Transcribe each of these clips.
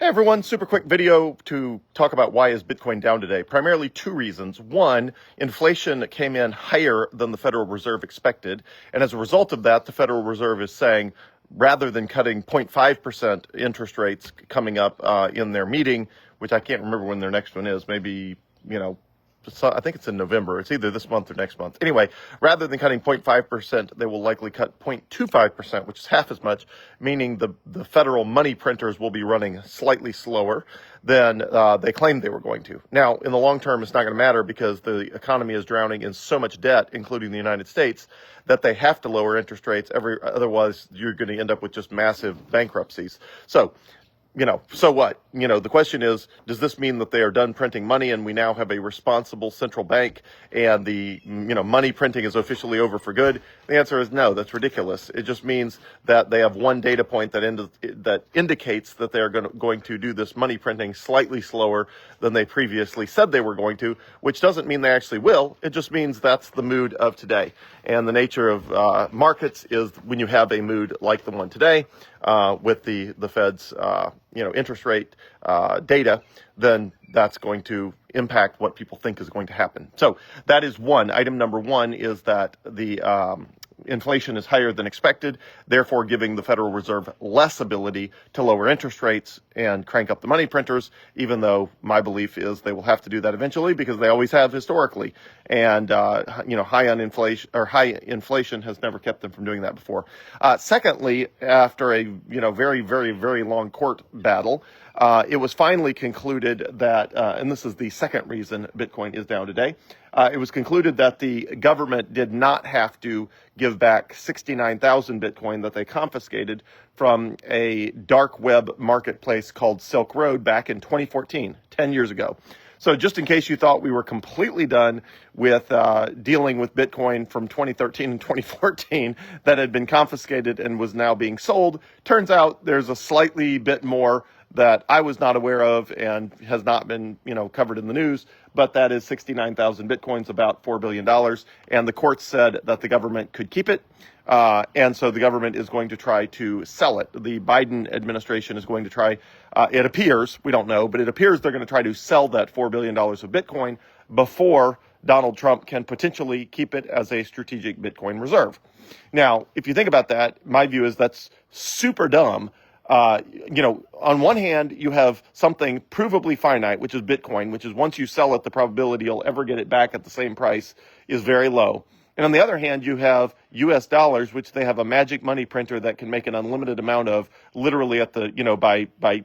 Hey everyone, super quick video to talk about why is Bitcoin down today. Primarily two reasons. One, inflation came in higher than the Federal Reserve expected. And as a result of that, the Federal Reserve is saying, rather than cutting 0.5% interest rates coming up in their meeting, which I can't remember when their next one is, maybe, so I think it's in November. It's either this month or next month. Anyway, rather than cutting 0.5%, they will likely cut 0.25%, which is half as much, meaning the federal money printers will be running slightly slower than they claimed they were going to. Now, in the long term, it's not going to matter because the economy is drowning in so much debt, including the United States, that they have to lower interest rates. Otherwise, you're going to end up with just massive bankruptcies. So what? The question is, does this mean that they are done printing money and we now have a responsible central bank and the, money printing is officially over for good? The answer is no, that's ridiculous. It just means that they have one data point that indicates that they're going to do this money printing slightly slower than they previously said they were going to, which doesn't mean they actually will. It just means that's the mood of today. And the nature of markets is when you have a mood like the one today, with the Fed's interest rate data, then that's going to impact what people think is going to happen. So that is one. Item number one is that the inflation is higher than expected, therefore giving the Federal Reserve less ability to lower interest rates and crank up the money printers, even though my belief is they will have to do that eventually because they always have historically. And, high inflation has never kept them from doing that before. Secondly, after a, very, very, very long court battle, it was finally concluded that, and this is the second reason Bitcoin is down today, it was concluded that the government did not have to give back 69,000 Bitcoin that they confiscated from a dark web marketplace called Silk Road back in 2014, 10 years ago. So just in case you thought we were completely done with dealing with Bitcoin from 2013 and 2014 that had been confiscated and was now being sold, turns out there's a slightly bit more that I was not aware of and has not been, covered in the news, but that is 69,000 Bitcoins, about $4 billion. And the court said that the government could keep it. And so the government is going to try to sell it. The Biden administration is going to try, it appears, we don't know, but it appears they're going to try to sell that $4 billion of Bitcoin before Donald Trump can potentially keep it as a strategic Bitcoin reserve. Now, if you think about that, my view is that's super dumb. On one hand, you have something provably finite, which is Bitcoin, which is once you sell it, the probability you'll ever get it back at the same price is very low. And on the other hand, you have US dollars, which they have a magic money printer that can make an unlimited amount of literally at the, by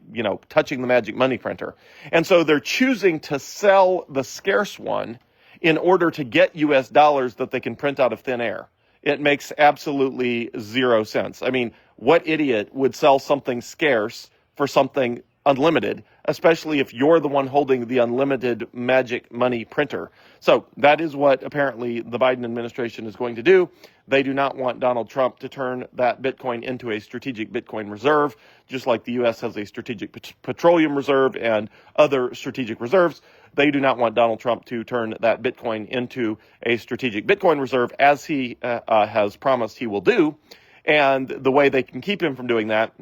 touching the magic money printer. And so they're choosing to sell the scarce one in order to get US dollars that they can print out of thin air. It makes absolutely zero sense. I mean, what idiot would sell something scarce for something unlimited, especially if you're the one holding the unlimited magic money printer? So that is what apparently the Biden administration is going to do. They do not want Donald Trump to turn that Bitcoin into a strategic Bitcoin reserve, just like the U.S. has a strategic petroleum reserve and other strategic reserves. They do not want Donald Trump to turn that Bitcoin into a strategic Bitcoin reserve, as he has promised he will do. And the way they can keep him from doing that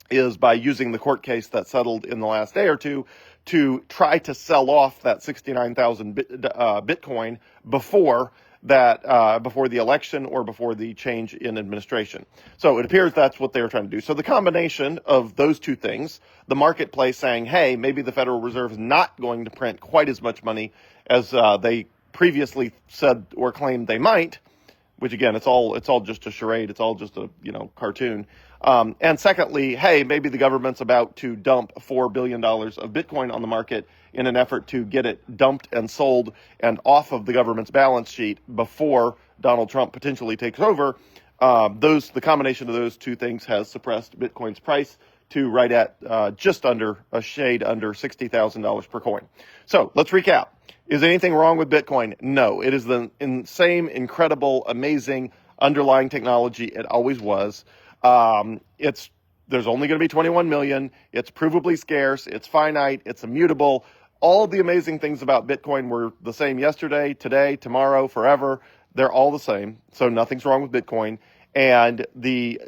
is by using the court case that settled in the last day or two to try to sell off that 69,000 Bitcoin before the election or before the change in administration. So it appears that's what they were trying to do. So the combination of those two things, the marketplace saying, hey, maybe the Federal Reserve is not going to print quite as much money as they previously said or claimed they might, which again, it's all just a charade. It's all just a, cartoon. And secondly, hey, maybe the government's about to dump $4 billion of Bitcoin on the market in an effort to get it dumped and sold and off of the government's balance sheet before Donald Trump potentially takes over. The combination of those two things has suppressed Bitcoin's price to right at just under a shade under $60,000 per coin. So let's recap. Is anything wrong with Bitcoin? No, it is the insane, incredible, amazing underlying technology it always was. There's only going to be 21 million. It's provably scarce. It's finite. It's immutable. All of the amazing things about Bitcoin were the same yesterday, today, tomorrow, forever. They're all the same. So nothing's wrong with Bitcoin. And the,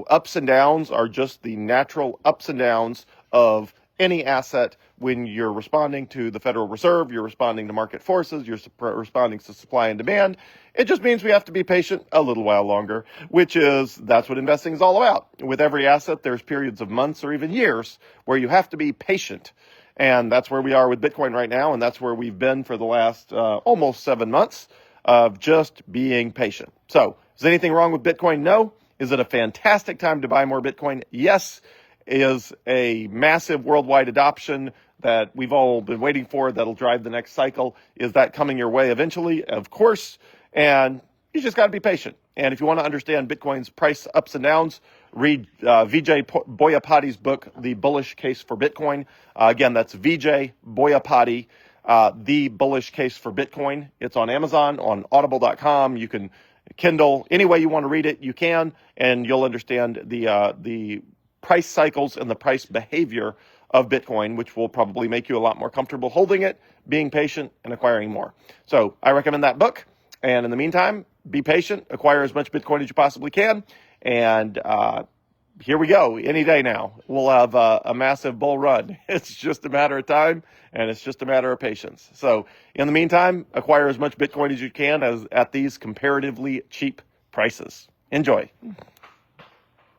ups and downs are just the natural ups and downs of any asset when you're responding to the Federal Reserve, you're responding to market forces, you're responding to supply and demand. It just means we have to be patient a little while longer, that's what investing is all about. With every asset, there's periods of months or even years where you have to be patient. And that's where we are with Bitcoin right now. And that's where we've been for the last almost 7 months of just being patient. So is anything wrong with Bitcoin? No. Is it a fantastic time to buy more Bitcoin? Yes. Is a massive worldwide adoption that we've all been waiting for that'll drive the next cycle. Is that coming your way eventually? Of course. And you just got to be patient. And if you want to understand Bitcoin's price ups and downs, read Vijay Boyapati's book, The Bullish Case for Bitcoin. Again, that's Vijay Boyapati, The Bullish Case for Bitcoin. It's on Amazon, on audible.com. You can Kindle, any way you want to read it, you can, and you'll understand the price cycles and the price behavior of Bitcoin, which will probably make you a lot more comfortable holding it, being patient, and acquiring more. So I recommend that book. And in the meantime, be patient, acquire as much Bitcoin as you possibly can. And here we go. Any day now, we'll have a massive bull run. It's just a matter of time, and it's just a matter of patience. So in the meantime, acquire as much Bitcoin as you can at these comparatively cheap prices. Enjoy.